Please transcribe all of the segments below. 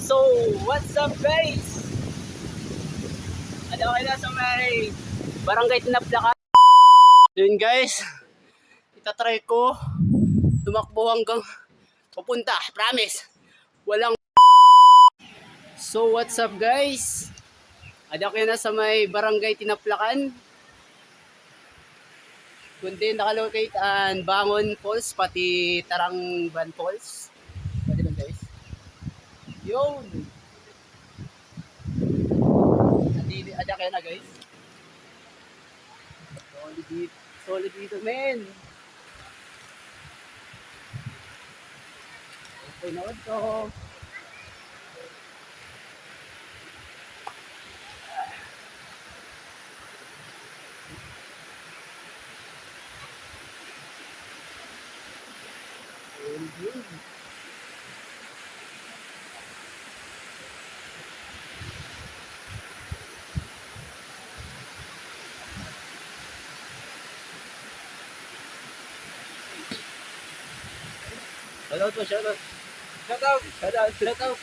So, what's up guys? Ano kayo na sa may barangay Tinaplakan? Yun guys, itatry ko tumakbo hanggang papunta, promise. Walang. So, what's up guys? Ano kayo na sa may barangay Tinaplakan? Kundi nakalocate ang Bangon Falls, pati Tarangban Falls. Pwede ba guys? Yun! Ada kayo na guys? Solid dito men! Okay na ito. Shoutout po, shoutout. Shoutout. Shoutout. Shoutout.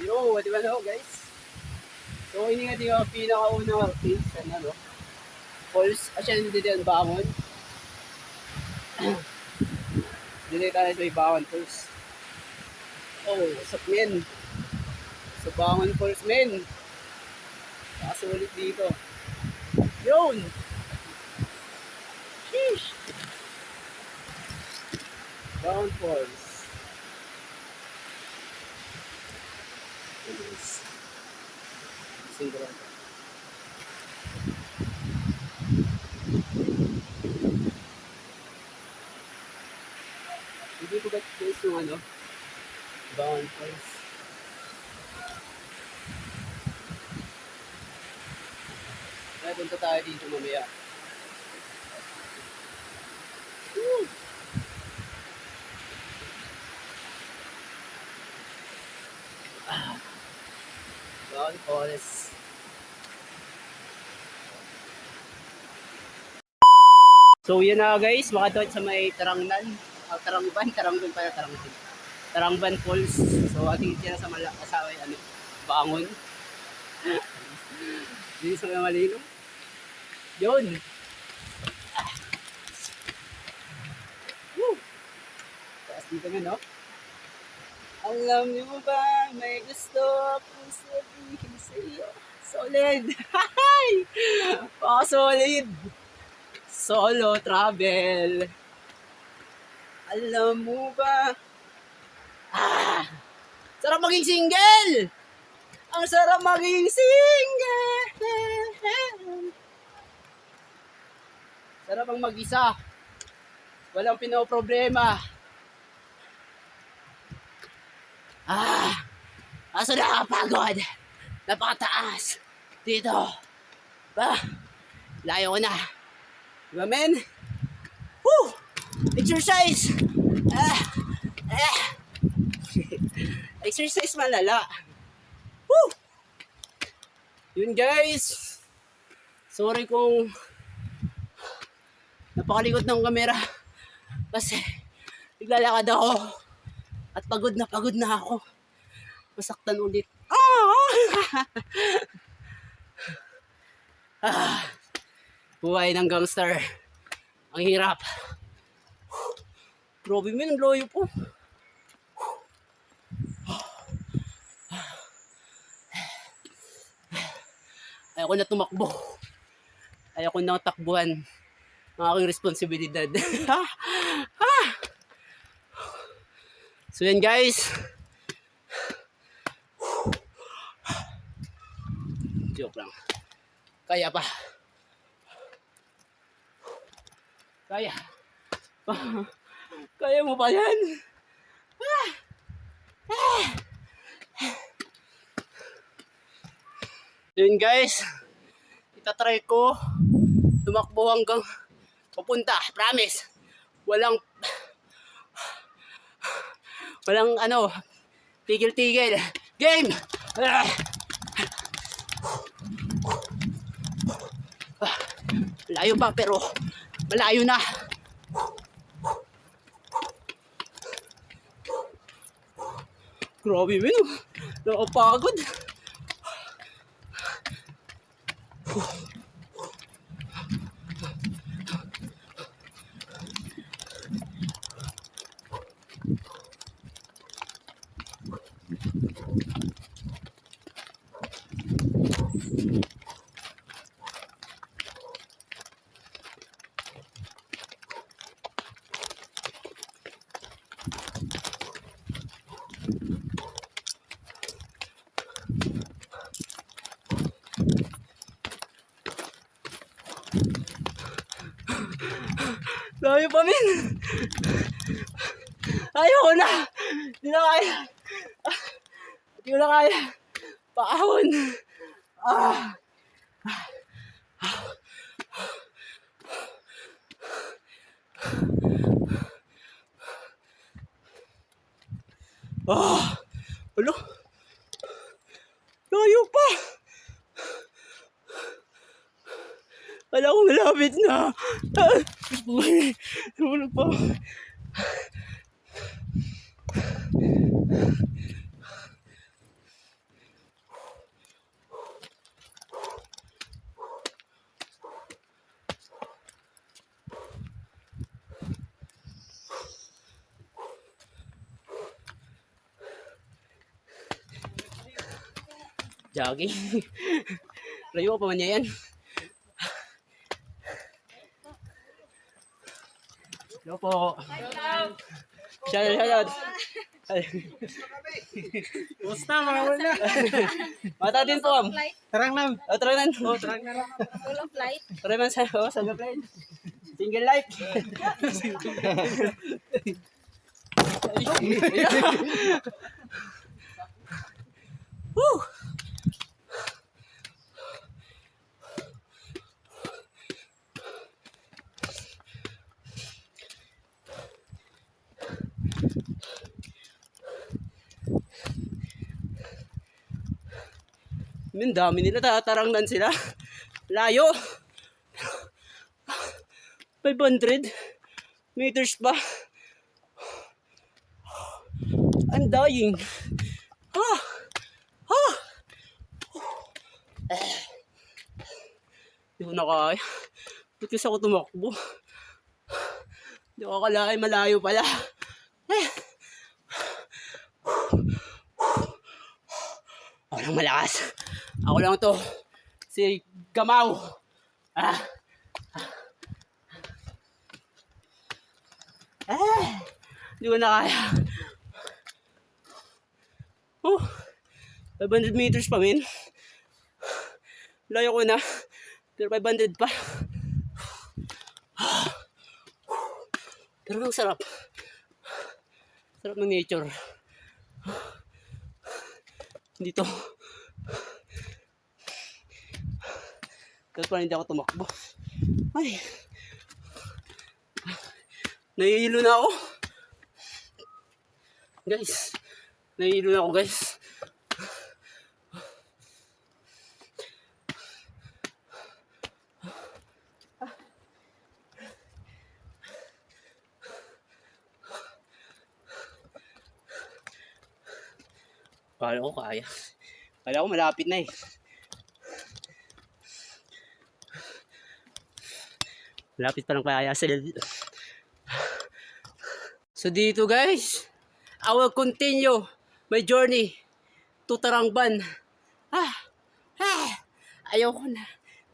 Yo, di ba na guys? So, ini nga din ang pinakaunang place, ano, falls. Asya, hindi din Bangon. Dito tayo sa Bangon Falls. Oh, what's up men? Sa Bangon Falls men. Nakasulit dito. Yun! Sheesh! Bangon Falls. Single lang. Hindi ko ba guys yung ano? Bangon Falls. Ay, punta tayo dito mamaya. Woo! Bangon Falls. So yun na guys, makadawit sa may Tarangnan. Tarangban Falls. So ating tira sa Malakasaway, ano, Bangon. Dito sa may Malino. Yun. Woo! Taas dito nga, no? Alam niyo ba, may gusto akong sabihin sa iyo. Solid! Solid! Solo travel. Alam mo ba? Sarap maging single! Ang sarap maging single! Sarap ang mag-isa. Walang pinoproblema. Kaso nakapagod. Napakataas. Dito. Layo ko na. Diba men? Woo! Exercise! Exercise malala. Woo! Yun guys. Sorry kung napakalikot ng kamera. Kasi naglalakad ako. At pagod na ako. Masaktan ulit. Buhay ng gangster. Ang hirap. Grabe men, ang layo po. Ayoko na tumakbo. Ayoko na takbuhan ang aking responsibilidad. So yan guys. Joke lang. Kaya pa. Kaya mo pa yan? Yun guys. Itatry ko tumakbo hanggang papunta. Promise. Walang ano, tigil-tigil. Game! Layo pa pero Malayo na. Grabe men, oh. Nakapagod. Layo pa men. Ayoko na. Hindi na kaya. Hindi ko na kaya. Paahon. Ano? Layo pa. Kala ko malapit na. Tulog pa. Jogging. Layo pa man niya yan. Hello po. Shout out. Kumusta mga wala? Mata din po am. Tarang nam. Tarang nan. Tarang na lang. Full of light. Tarang man sa flight. Single light. Woo! Min dami nila, tatarangnan sila. Layo. 500 meters pa. I'm dying. Hindi ko na kaya. Ba't kasi ako tumakbo? Hindi ko akalain malayo pala. Ako lang malakas. Ako lang to. Si Gamaw. Hindi ko na kaya. 500 meters pa min. Layo ko na. Pero 500 pa. Pero ang sarap. Sarap ng nature. Dito. Tapos pa hindi ako tumakbo. Ay. Nahihilo na ako. Guys. Nahihilo na ako guys. Kala ko kaya. Kala ko malapit na eh. Malapit pa lang kaya sila. So dito guys, I will continue my journey to Tarangban. Ayoko na.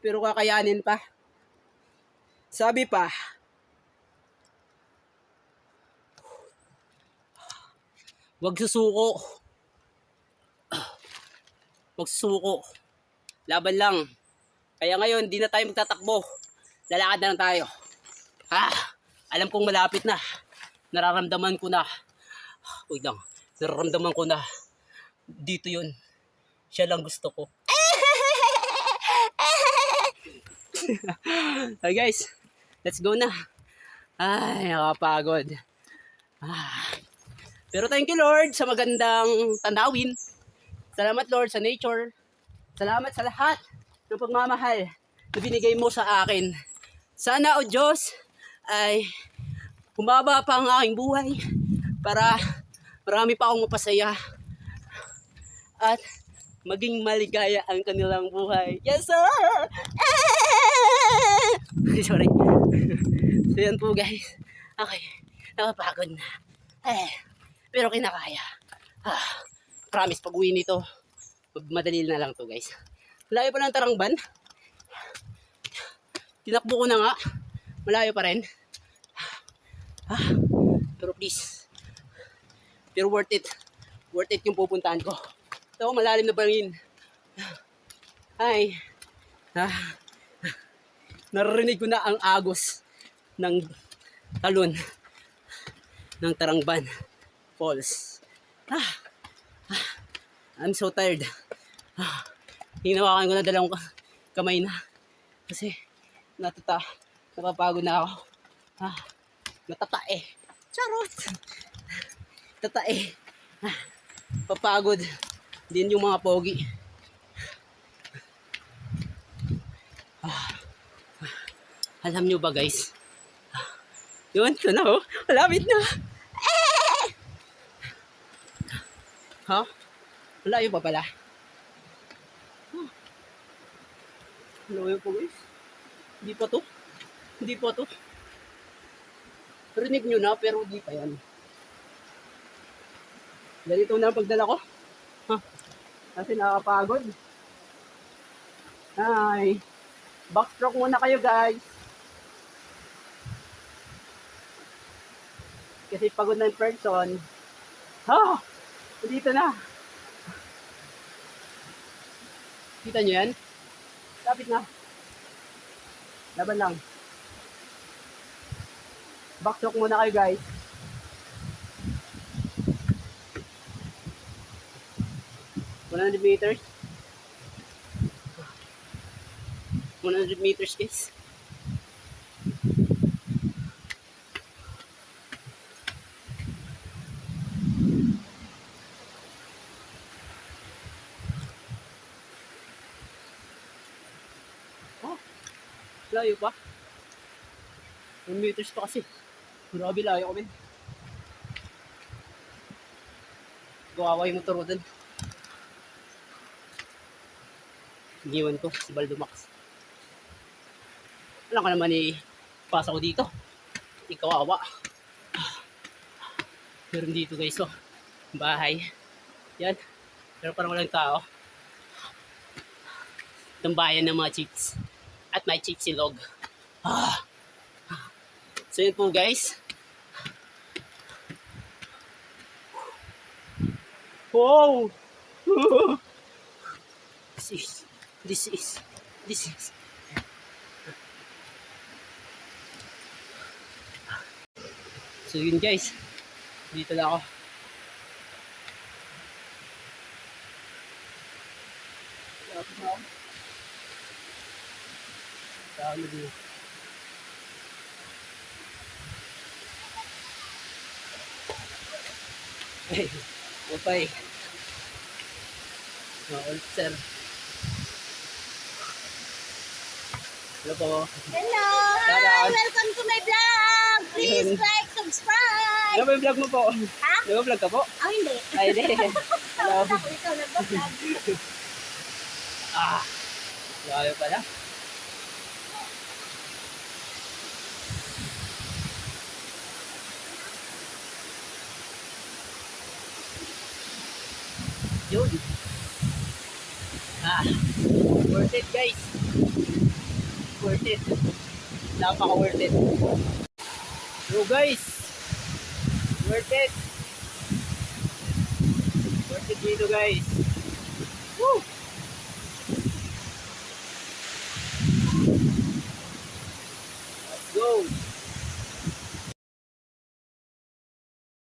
Pero kakayanin pa. Sabi pa, wag susuko. Wag susuko. Laban lang. Kaya ngayon, di na tayo magtatakbo. Lalakad na lang tayo. Alam kong malapit na. Nararamdaman ko na. Wait lang. Nararamdaman ko na. Dito yun. Siya lang gusto ko. Hey guys. Let's go na. Ay, nakapagod. Pero thank you Lord sa magandang tanawin. Salamat Lord sa nature. Salamat sa lahat ng pagmamahal na binigay mo sa akin Sana o Diyos ay humaba pa ang aking buhay para marami pa akong mapasaya at maging maligaya ang kanilang buhay. Yes, sir! Sorry. So yan po guys. Okay. Nakapagod na. Pero kinakaya. Promise, pag uwi nito, madali na lang to guys. Malayo pa ng Tarangban. Tinakbo ko na nga. Malayo pa rin. Pero please. Pero worth it. Worth it yung pupuntahan ko. Ito, malalim na bangin. Ay. Naririnig ko na ang agos ng talon ng Tarangban Falls. I'm so tired. Hinawakan ko na dalawang kamay na. Kasi napapagod na ako. Natatae. Charot! Tatae. Papagod din yung mga pogi. Alam nyo ba guys? Yun, ito na oh. Malapit na. Malayo pa pala. Malayo po guys. Hindi pa to. Hindi pa to. Rinig nyo na pero hindi pa yan. Ganito na ang pagdala ko. Kasi nakakapagod. Hi. Backstroke muna kayo guys. Kasi pagod na yung person. Dito na. Kita nyo yan? Lapit na. Laban lang. Backstroke muna kayo guys. $100 meters. 100 meters guys. Layo pa. 1 meters pa kasi. Grabe layo kami. Gawawa yung motor ko dun. Iniwan ko si Baldumax. Alam ka naman pasa ko dito. Ikawawa. Meron dito guys bahay. Yan. Pero parang walang tao. Itong bayan ng mga chicks. At may chicks-ilog. So yun po guys. Wow! This is. So yun guys. Dito lang ako. Ano din. Okay. Sir. Hello po. Hello! Shout Hi! out. Welcome to my vlog! Please Yun. like, subscribe! Ano ba yung vlog mo po? Ha? Ano ba vlog ka po? Hindi. Ay, hindi. Hello. Ako, ikaw nag-vlog. Layo pala. Yun. Worth it guys. Worth it. Napaka worth it. So guys. Worth it. Worth it dito guys. Woo!